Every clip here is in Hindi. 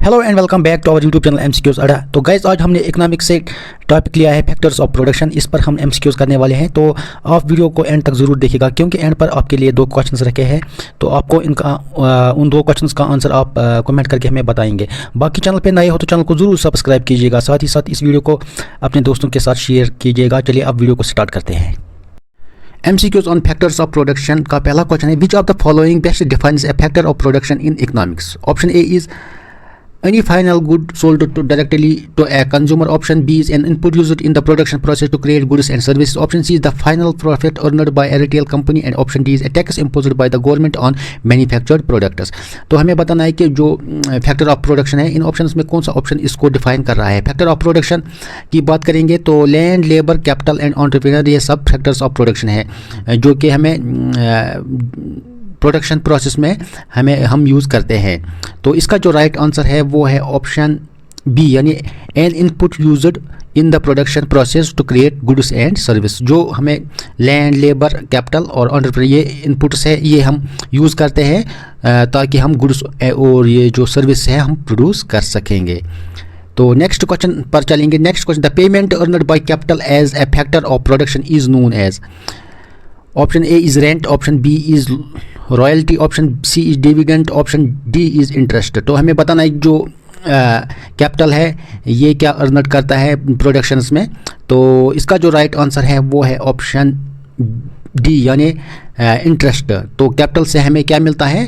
Hello and welcome back to our YouTube channel MCQs Adda. तो गाइस आज हमने इकोनॉमिक्स से टॉपिक लिया है फैक्टर्स ऑफ प्रोडक्शन। इस पर हम एमसीक्यूज करने वाले हैं, तो आप वीडियो को एंड तक ज़रूर देखिएगा क्योंकि एंड पर आपके लिए दो क्वेश्चंस रखे हैं। तो आपको इनका उन दो क्वेश्चंस का आंसर आप कमेंट करके हमें बताएंगे। बाकी चैनल पे नए हो तो चैनल को ज़रूर सब्सक्राइब कीजिएगा, साथ ही साथ इस वीडियो को अपने दोस्तों के साथ शेयर कीजिएगा। चलिए अब वीडियो को स्टार्ट करते हैं। MCQs on factors of production का पहला क्वेश्चन है, which of the following best defines A factor of production in economics. Option A is any final good sold directly to a consumer. Option B is an input used in the production process to create goods and services. Option C is the final profit earned by a retail company and option D is a tax imposed by the government on manufactured products. तो हमें बताना है कि जो फैक्टर ऑफ प्रोडक्शन है, इन ऑप्शंस में कौन सा ऑप्शन इसको डिफाइन कर रहा है। फैक्टर ऑफ प्रोडक्शन की बात करेंगे तो land, labour, capital and entrepreneur, ये सब फैक्टर्स ऑफ प्रोडक्शन है जो कि हमें प्रोडक्शन प्रोसेस में हम यूज़ करते हैं। तो इसका जो राइट आंसर है वो है ऑप्शन बी, यानी an input used in the production process to create goods and service. जो हमें लैंड, लेबर, कैपिटल और एंटरप्रेन्योर ये इनपुट्स है, ये हम यूज़ करते हैं ताकि हम गुड्स और ये जो सर्विस है हम प्रोड्यूस कर सकेंगे। तो नेक्स्ट क्वेश्चन पर चलेंगे। Next question, the payment earned by capital as a factor of production is known as. Option A is rent, option B is royalty, option C is dividend, option D is interest. तो हमें बताना है जो कैपिटल है ये क्या अर्नड करता है प्रोडक्शंस में। तो इसका जो राइट आंसर है वो है ऑप्शन डी, यानी इंटरेस्ट। तो कैपिटल से हमें क्या मिलता है?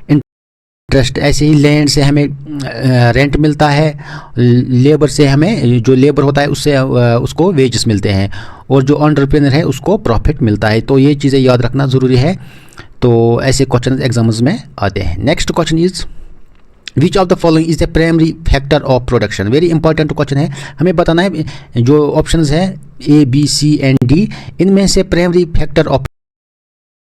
इंटरेस्ट। ऐसे ही लैंड से हमें रेंट मिलता है, लेबर से हमें जो लेबर होता है उससे उसको वेजेस मिलते हैं और जो एंटरप्रेन्योर है उसको प्रॉफिट मिलता है। तो ये चीज़ें याद रखना ज़रूरी है। तो ऐसे क्वेश्चन एग्जाम्स में आते हैं। Next question is which of the following is the primary factor of production. Very important question है। हमें बताना है जो ऑप्शंस है ए, बी, सी एंड डी, इनमें से प्राइमरी फैक्टर ऑफ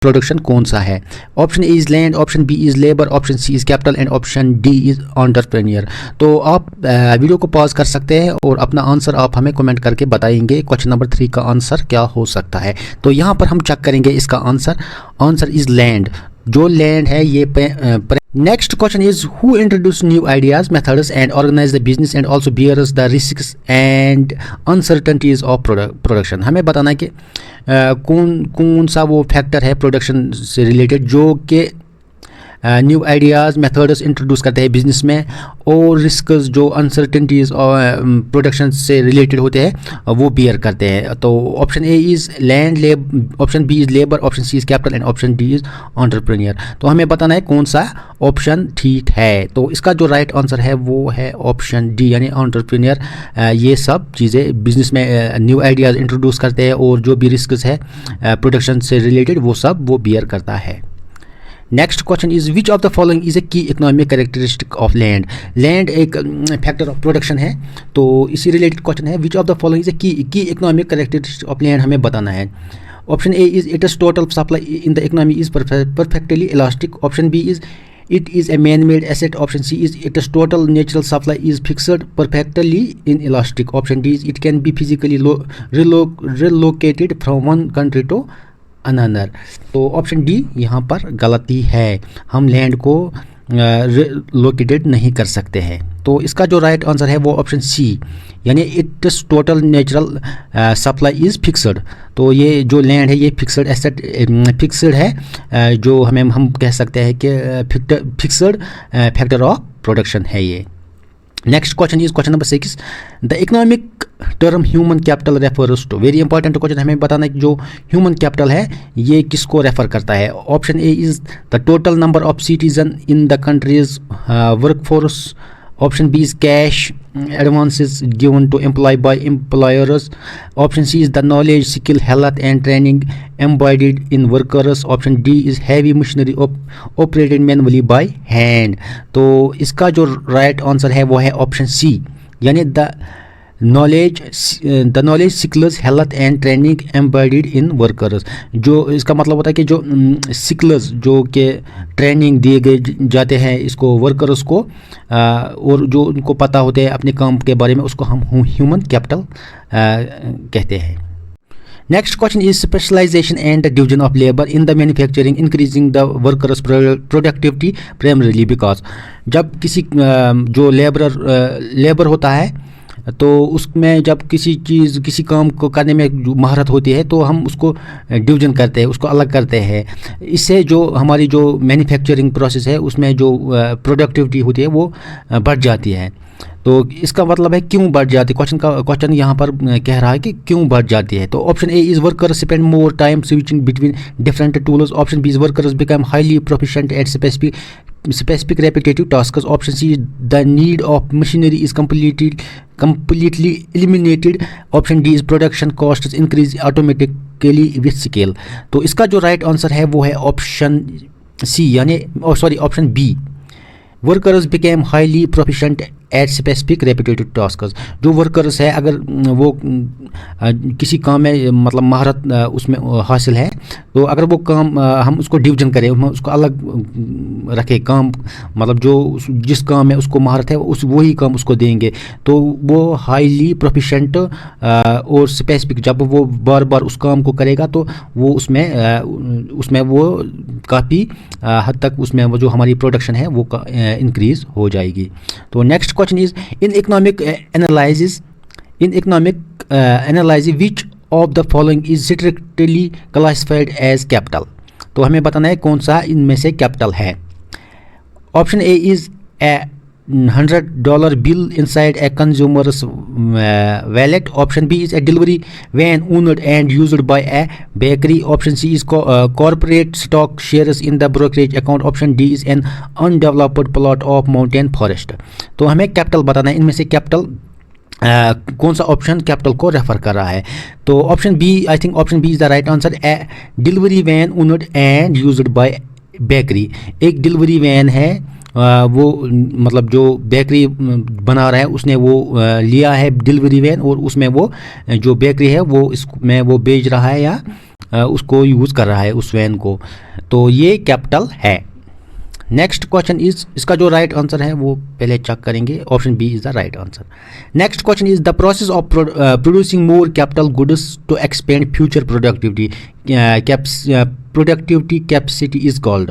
प्रोडक्शन कौन सा है। Option A is land, option B is labour, option C is capital and option D is entrepreneur. तो आप वीडियो को पॉज कर सकते हैं और अपना आंसर आप हमें कमेंट करके बताएंगे क्वेश्चन नंबर 3 का आंसर क्या हो सकता है। तो यहाँ पर हम चेक करेंगे इसका आंसर इज लैंड। जो लैंड है ये next question is who introduce new ideas, methods and organise the business and also bears the risks and uncertainties of production. हमें बताना है कि कौन सा वो फैक्टर है प्रोडक्शन से रिलेटेड जो कि न्यू आइडियाज़, मेथड्स इंट्रोड्यूस करते हैं बिजनेस में और रिस्क्स जो अनसर्टेनिटीज़ और प्रोडक्शन से रिलेटेड होते हैं वो बियर करते हैं। तो option A is land, option B is labour, option C is capital and option D is entrepreneur. तो हमें बताना है कौन सा ऑप्शन ठीक है। तो इसका जो राइट आंसर है वो है ऑप्शन डी, यानी एंटरप्रेन्योर ये सब चीज़ें बिजनेस में न्यू आइडियाज़ इंट्रोड्यूस करते हैं और जो भी रिस्क्स है प्रोडक्शन से रिलेटेड वो सब वो बियर करता है। Next question is which of the following is a key economic characteristic of land. Land एक फैक्टर ऑफ प्रोडक्शन है, तो इसी रिलेटेड क्वेश्चन है which of the following is a key economic characteristic of land हमें बताना है। Option A is it is total supply in the economy is perfectly elastic, option B is it is a man-made asset, option C is its total natural supply is fixed perfectly inelastic, option D is it can be physically relocated from one country to another। तो ऑप्शन डी यहाँ पर गलती है, हम लैंड को लोकेटेड नहीं कर सकते हैं। तो इसका जो राइट आंसर है वो ऑप्शन सी, यानी it's total natural supply is fixed. तो ये जो लैंड है ये फिक्सड एसेट फिक्सड है, जो हम कह सकते हैं कि फिक्सड फैक्टर ऑफ प्रोडक्शन है ये। Next question is question number 6, the economic term human capital refers to. Very important question, हमें बताना है कि जो ह्यूमन कैपिटल है ये किसको रेफर करता है। Option A is the total number of citizen in the country's workforce, option B is cash advances given to employee by employers, option C is the knowledge, skill, health and training embodied in workers, option D is heavy machinery operated manually by hand। तो इसका जो राइट आंसर है वो है ऑप्शन सी, यानी the knowledge, skills, health and training embodied in workers. जो इसका मतलब होता है कि जो स्किल्स जो कि ट्रेनिंग दिए गए जाते हैं इसको वर्कर्स को और जो उनको पता होते हैं अपने काम के बारे में, उसको हम ह्यूमन कैपिटल कहते हैं। Next question is specialisation and division of labour in the manufacturing increasing the workers productivity primarily because जब किसी जो लेबर होता है तो उसमें जब किसी काम को करने में जो महारत होती है तो हम उसको डिवीजन करते हैं, उसको अलग करते हैं। इससे जो हमारी जो मैन्युफैक्चरिंग प्रोसेस है उसमें जो प्रोडक्टिविटी होती है वो बढ़ जाती है। तो इसका मतलब है क्यों बढ़ जाती है, क्वेश्चन यहाँ पर कह रहा है कि क्यों बढ़ जाती है। तो option A is workers spend more time switching between different tools. Option B is workers become highly proficient at specific repetitive tasks. Option C, the need of machinery is completely eliminated. Option D is production costs increase automatically with scale. तो इसका जो राइट आंसर है वो है ऑप्शन सी यानी option B, workers became highly proficient at specific repetitive tasks. जो वर्कर्स है अगर वो किसी काम में मतलब महारत उसमें हासिल है तो अगर वो काम हम उसको डिवीजन करें, हम उसको अलग रखें काम, मतलब जो जिस काम में उसको महारत है वही काम उसको देंगे तो वो हाईली प्रोफिशिएंट और स्पेसिफिक जब वो बार बार उस काम को करेगा तो वो उसमें वो काफ़ी हद तक उसमें वो जो हमारी प्रोडक्शन है वो इंक्रीज हो जाएगी। तो next question is in economic analysis which of the following is strictly classified as capital. तो हमें बताना है कौन सा इनमें से कैपिटल है। Option A is a $100 bill inside a consumer's wallet. Option B is a delivery van owned and used by a bakery. Option C is corporate stock shares in the brokerage account. Option D is an undeveloped plot of mountain forest. तो हमें कैपिटल बताना है, इनमें से कैपिटल कौन सा ऑप्शन कैपिटल को रेफर कर रहा है। तो option B, I think option B is the right answer. A delivery van owned and used by bakery. एक डिलीवरी वैन है वो मतलब जो बेकरी बना रहा है उसने वो लिया है डिलीवरी वैन और उसमें वो जो बेकरी है वो इसमें वो बेच रहा है या उसको यूज़ कर रहा है उस वैन को, तो ये कैपिटल है। नेक्स्ट क्वेश्चन इज, इसका जो राइट आंसर है वो पहले चेक करेंगे। Option B is the right answer. Next question is the process of producing more capital goods to expand future productivity capacity is called.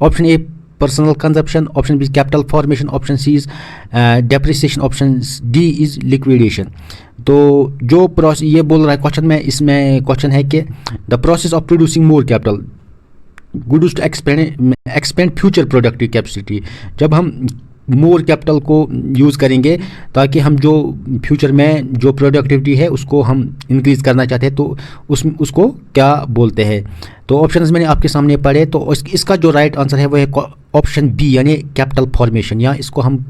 Option A personal consumption, option B capital formation, option C is depreciation, option D is liquidation. तो जो प्रोसेस ये बोल रहा है क्वेश्चन में, इसमें क्वेश्चन है कि the process of producing more capital goods to expand future productive capacity. जब हम मोर कैपिटल को यूज़ करेंगे ताकि हम जो फ्यूचर में जो प्रोडक्टिविटी है उसको हम इंक्रीज़ करना चाहते हैं तो उसको क्या बोलते हैं। तो ऑप्शंस मैंने आपके सामने पढ़े, तो इसका जो राइट आंसर है वो है ऑप्शन बी यानी कैपिटल फॉर्मेशन, या इसको हम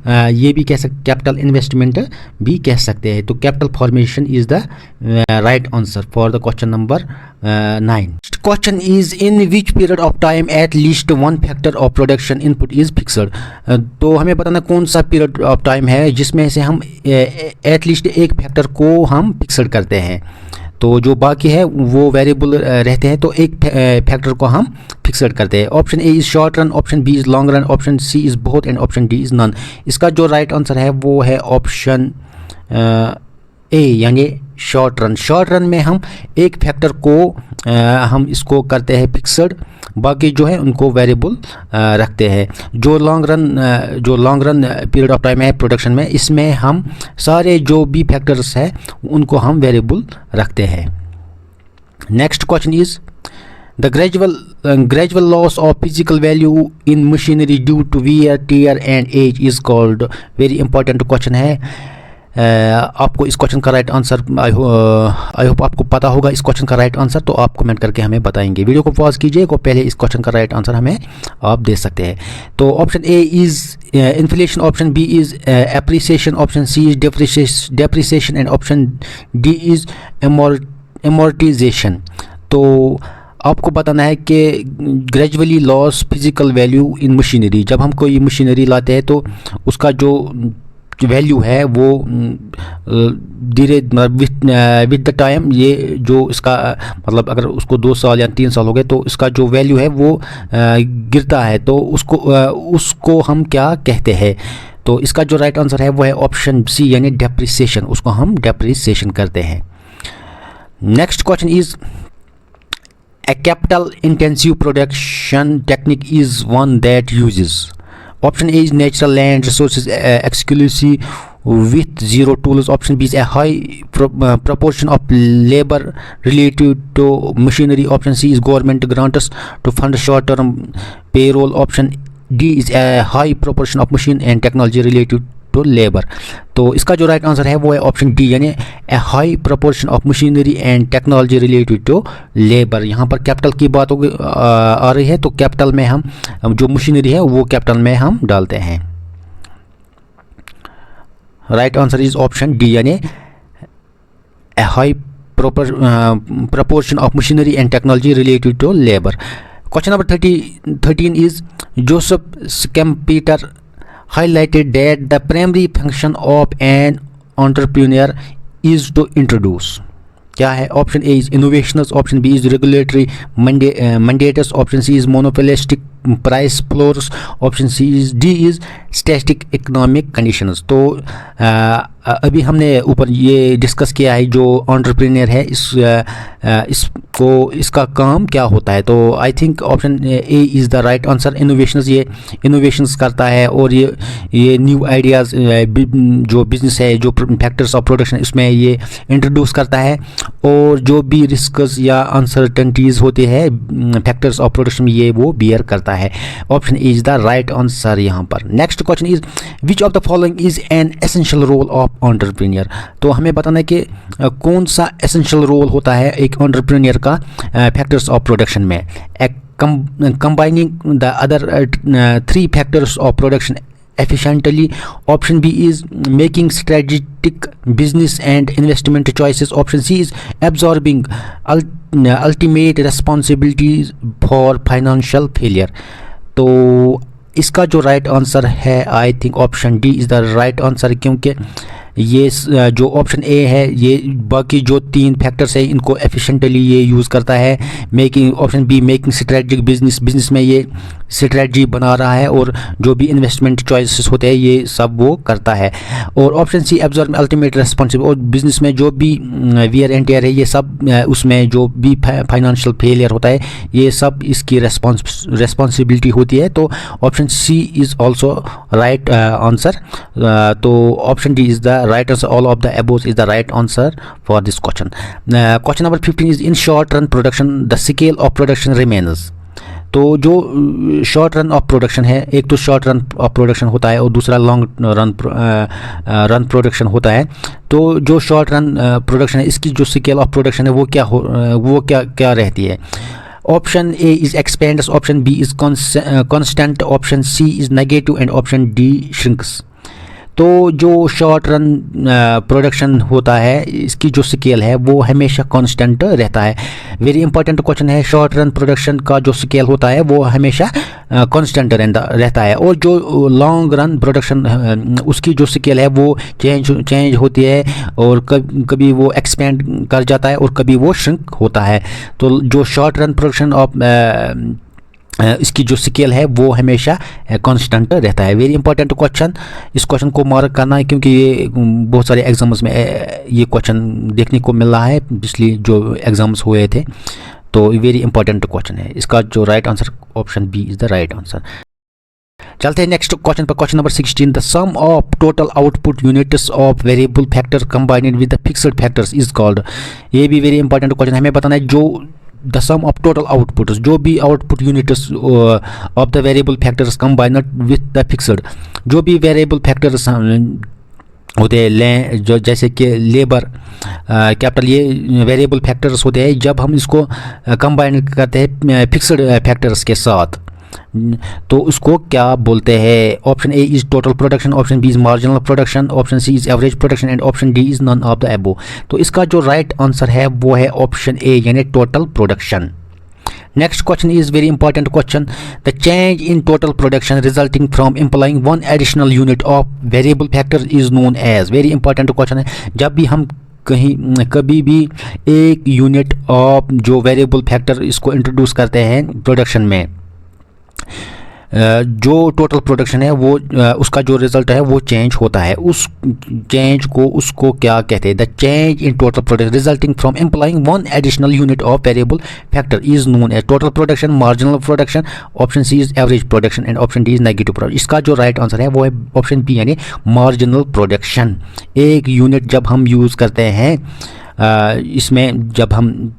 ये भी कह सकते कैपिटल इन्वेस्टमेंट भी कह सकते हैं। तो capital formation is the right answer for the question number 9। Question is in which period of time at least one factor of production input is fixed. तो हमें बताना कौन सा पीरियड ऑफ टाइम है जिसमें से हम एटलीस्ट एक फैक्टर को हम फिक्सड करते हैं, तो जो बाकी है वो वेरिएबल रहते हैं, तो एक फैक्टर को हम फिक्सड करते हैं। Option A is short run, option B is long run, option C is both and option D is none. इसका जो राइट आंसर है वो है ऑप्शन ए यानी शॉर्ट रन। शॉर्ट रन में हम एक फैक्टर को हम इसको करते हैं फिक्सड, बाकी जो है उनको वेरिएबल रखते हैं। जो long run period of time है प्रोडक्शन में, इसमें हम सारे जो भी फैक्टर्स है उनको हम वेरिएबल रखते हैं। Next question is the gradual loss of physical value in machinery due to wear, tear and age is called। Very important question है। आपको इस क्वेश्चन का राइट आंसर आई होप आपको पता होगा इस क्वेश्चन का राइट आंसर, तो आप कमेंट करके हमें बताएंगे। वीडियो को पॉज कीजिए को पहले इस क्वेश्चन का राइट आंसर हमें आप दे सकते हैं। तो option A is inflation, option B is appreciation, option C is depreciation and option D is amortisation. तो आपको बताना है कि gradually loss physical value in machinery, जब हम कोई मशीनरी लाते हैं तो उसका जो वैल्यू है वो धीरे विद द टाइम, ये जो इसका मतलब अगर उसको 2 साल या 3 साल हो गए तो इसका जो वैल्यू है वो गिरता है, तो उसको हम क्या कहते हैं। तो इसका जो राइट आंसर है वो है ऑप्शन सी यानी डेप्रिसिएशन, उसको हम डेप्रिसिएशन करते हैं। Next question is a capital intensive production technique is one that uses option A is natural land resources exclusive with zero tools, option B is a high proportion of labor related to machinery, option C is government grants to fund short term payroll, option D is a high proportion of machine and technology related to labour. तो इसका जो राइट आंसर है वो है ऑप्शन डी, यानी a high proportion of machinery and technology related to labour. यहाँ पर कैपिटल की बात आ रही है, तो कैपिटल में हम जो मशीनरी है वो कैपिटल में हम डालते हैं। Right answer is option D, यानी a high proportion of machinery and technology related to labor. Question number 13 is Joseph Schumpeter highlighted that the primary function of an entrepreneur is to introduce. क्या है? Option A is innovations, option B is regulatory mandates, option C is monopolistic price floors, option C is D is static economic conditions. तो अभी हमने ऊपर ये डिस्कस किया है जो एंटरप्रेन्योर है इसका काम क्या होता है। तो आई think option A is the right answer. Innovations, ये इनोवेशंस करता है और ये न्यू आइडियाज़ जो बिजनेस है, जो फैक्टर्स ऑफ प्रोडक्शन, इसमें ये इंट्रोड्यूस करता है, और जो भी रिस्क्स या अनसर्टेनिटीज़ होते हैं फैक्टर्स ऑफ प्रोडक्शन में, ये वो बियर करता है। Option A is the right answer यहाँ पर। Next question is which of the following is an essential role of entrepreneur. तो हमें बताना है कि कौन सा एसेंशियल रोल होता है एक एंटरप्रेन्योर का फैक्टर्स ऑफ प्रोडक्शन में। Combining the other three factors of production efficiently, option B is making strategic business and investment choices, option C is absorbing ultimate responsibilities for financial failure। तो इसका जो राइट आंसर है आई think option D is the right answer, क्योंकि ये जो ऑप्शन ए है ये बाकी जो तीन फैक्टर्स है इनको एफिशिएंटली ये यूज़ करता है। Making, option be making strategic business में ये स्ट्रेटजी बना रहा है, और जो भी इन्वेस्टमेंट चॉइसेस होते हैं ये सब वो करता है। और option C absorb ultimate responsible, और बिजनेस में जो भी वियर एंड टेयर है ये सब उसमें जो भी फाइनेंशियल फेलियर होता है ये सब इसकी रेस्पॉन्सिबिलिटी होती है। तो option C is also right answer. तो option D is the right answer. All of the above is the right answer for this question. Question number 15 is in short run production the scale of production remains। तो जो शॉर्ट रन ऑफ प्रोडक्शन है, एक तो शॉर्ट रन ऑफ प्रोडक्शन होता है और दूसरा लॉन्ग रन प्रोडक्शन होता है। तो जो शॉर्ट रन प्रोडक्शन है इसकी जो स्केल ऑफ प्रोडक्शन है वो क्या रहती है। Option A is expands, option B is constant, option C is negative and option D shrinks. तो जो शॉर्ट रन प्रोडक्शन होता है इसकी जो स्केल है वो हमेशा कांस्टेंट रहता है। वेरी इंपॉर्टेंट क्वेश्चन है। शॉर्ट रन प्रोडक्शन का जो स्केल होता है वो हमेशा कांस्टेंट रहता है, और जो लॉन्ग रन प्रोडक्शन उसकी जो स्केल है वो चेंज होती है, और कभी वो एक्सपेंड कर जाता है और कभी वो श्रिंक होता है। तो जो शॉर्ट रन प्रोडक्शन ऑफ इसकी जो स्केल है वो हमेशा कांस्टेंट रहता है। वेरी इंपॉर्टेंट क्वेश्चन, इस क्वेश्चन को मार्क करना है क्योंकि ये बहुत सारे एग्जाम्स में ये क्वेश्चन देखने को मिल रहा है पिछले जो एग्जाम्स हुए थे। तो वेरी इंपॉर्टेंट क्वेश्चन है। इसका जो right answer option B is the right answer. चलते हैं नेक्स्ट क्वेश्चन पर। Question number 16 the sum of total output units of variable factor combined with the fixed factors is called. ये भी वेरी इंपॉर्टेंट क्वेश्चन, हमें बताना है जो the sum of total outputs, जो भी output units of the variable factors combined with the fixed, जो भी वेरिएबल फैक्टर्स होते हैं जो जैसे कि लेबर कैपिटल, ये वेरिएबल फैक्टर्स होते हैं जब हम इसको कंबाइन करते हैं फिक्स्ड फैक्टर्स के साथ, तो उसको क्या बोलते हैं। Option A is total production, option B is marginal production, option C is average production and option D is none of the above. तो इसका जो राइट आंसर है वो है ऑप्शन ए, यानी total production. Next question is very important question. The change in total production resulting from employing one additional unit of variable factor is known as। very important question है। जब भी हम कभी भी एक यूनिट ऑफ जो वेरिएबल फैक्टर इसको इंट्रोड्यूस करते हैं प्रोडक्शन में, जो टोटल प्रोडक्शन है वो उसका जो रिजल्ट है वो चेंज होता है, उस चेंज को उसको क्या कहते हैं, the change in total production resulting from employing one additional unit of variable factor is known as total production, marginal production, option C is average production and option D is negative production. इसका जो राइट आंसर है वो है ऑप्शन बी यानी मार्जिनल प्रोडक्शन। एक यूनिट जब हम यूज़ करते हैं इसमें जब हम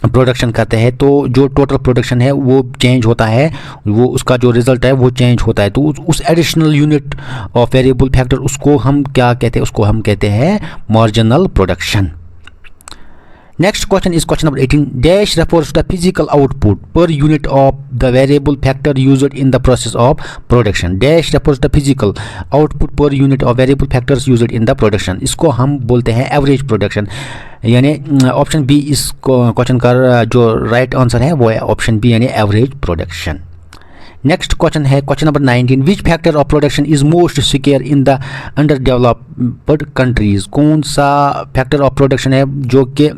प्रोडक्शन करते हैं तो जो टोटल प्रोडक्शन है वो चेंज होता है, वो उसका जो रिजल्ट है वो चेंज होता है, तो उस additional unit of variable factor उसको हम क्या कहते हैं, उसको हम कहते हैं marginal production. Next question is question number 18. Dash refers to the physical output per unit of the variable factor used in the process of production. Dash refers to the physical output per unit of variable factors used in the production. इसको हम बोलते हैं एवरेज प्रोडक्शन, यानी ऑप्शन बी इस क्वेश्चन का जो राइट आंसर है वो है ऑप्शन बी यानी एवरेज प्रोडक्शन। नेक्स्ट क्वेश्चन है question number 19. Which factor of production is most secure in the under developed countries? कौन सा फैक्टर ऑफ प्रोडक्शन है जो कि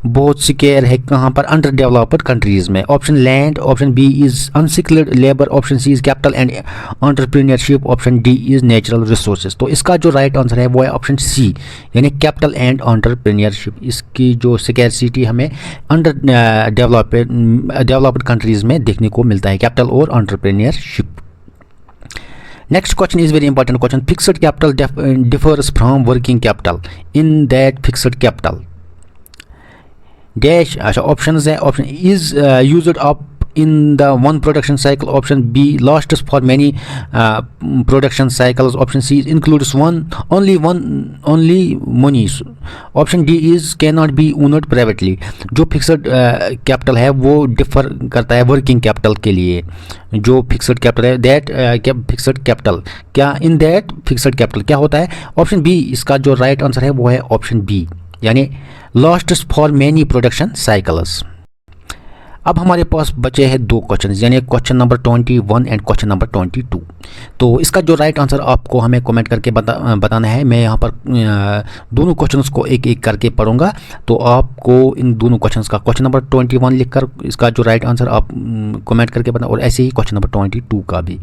बहुत सिक्योर है कहाँ पर, अंडर डेवलप्ड कंट्रीज़ में? Option land, option B is unskilled labour, option C is capital and entrepreneurship, option D is natural resources. तो इसका जो राइट आंसर है वो है ऑप्शन सी यानी कैपिटल एंड एंटरप्रेन्योरशिप। इसकी जो सिक्योरिटी हमें अंडर डेवलप्ड कंट्रीज़ में देखने को मिलता है, कैपिटल और entrepreneurship. Next question is very important question. Fixed capital differs from working capital in that fixed capital dash अच्छा ऑप्शंस है, option is used up in the one production cycle, option B lasts for many production cycles, option C includes only monies, option D is can not be owned privately. जो फिक्सड कैपिटल है वो डिफर करता है वर्किंग कैपिटल के लिए। जो फिक्सड कैपिटल है दैट क्या फिक्सड कैपिटल क्या इन दैट फिक्सड कैपिटल क्या होता है? ऑप्शन बी इसका जो राइट आंसर है वो है ऑप्शन बी यानी lasts for many production cycles. अब हमारे पास बचे हैं दो क्वेश्चन यानी question number 21 and question number 22। तो इसका जो राइट आंसर आपको हमें कमेंट करके बताना है। मैं यहाँ पर दोनों क्वेश्चंस को एक एक करके पढ़ूंगा, तो आपको इन दोनों क्वेश्चंस का क्वेश्चन नंबर 21 लिखकर इसका जो राइट आंसर आप कमेंट करके बताना, और ऐसे ही क्वेश्चन नंबर 22 का भी।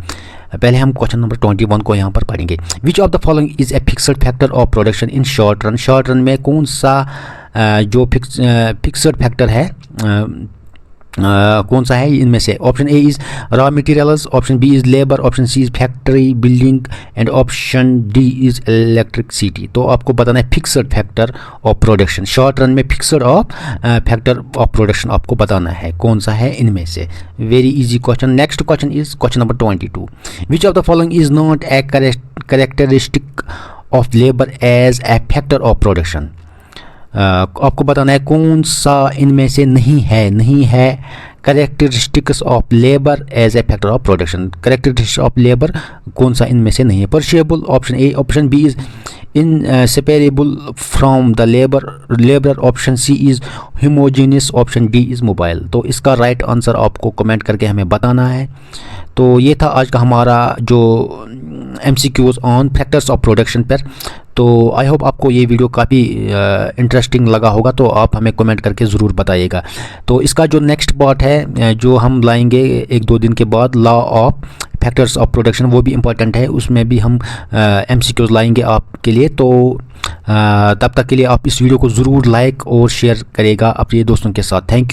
पहले हम क्वेश्चन नंबर 21 को यहाँ पर पढ़ेंगे। विच of the following is A fixed factor of production in short run? Short run में कौन सा जो फिक्सड फैक्टर है कौन सा है इनमें से? Option A is raw materials, option B is labour, option C is factory building and option D is electricity. तो आपको बताना है fixed factor of production. Short run में fixed of factor of production आपको बताना है कौन सा है इनमें से। Very easy question. Next question is question number 22. Which of the following is not a characteristic of labour as a factor of production? आपको बताना है कौन सा इनमें से नहीं है characteristics of labour as a factor of production. Characteristics of labour कौन सा इनमें से नहीं है? Perishable, option A, option B is inseparable from the labour, option C is homogeneous, option D is mobile. तो इसका राइट आंसर आपको कमेंट करके हमें बताना है। तो ये था आज का हमारा जो MCQs on factors of production पर। तो आई होप आपको ये वीडियो काफ़ी इंटरेस्टिंग लगा होगा, तो आप हमें कमेंट करके ज़रूर बताइएगा। तो इसका जो नेक्स्ट पार्ट है जो हम लाएंगे 1-2 दिन के बाद, law of factors of production, वो भी इम्पोर्टेंट है, उसमें भी हम MCQs लाएंगे आपके लिए। तो तब तक के लिए आप इस वीडियो को ज़रूर लाइक और शेयर करेगा अपने दोस्तों के साथ। Thank you.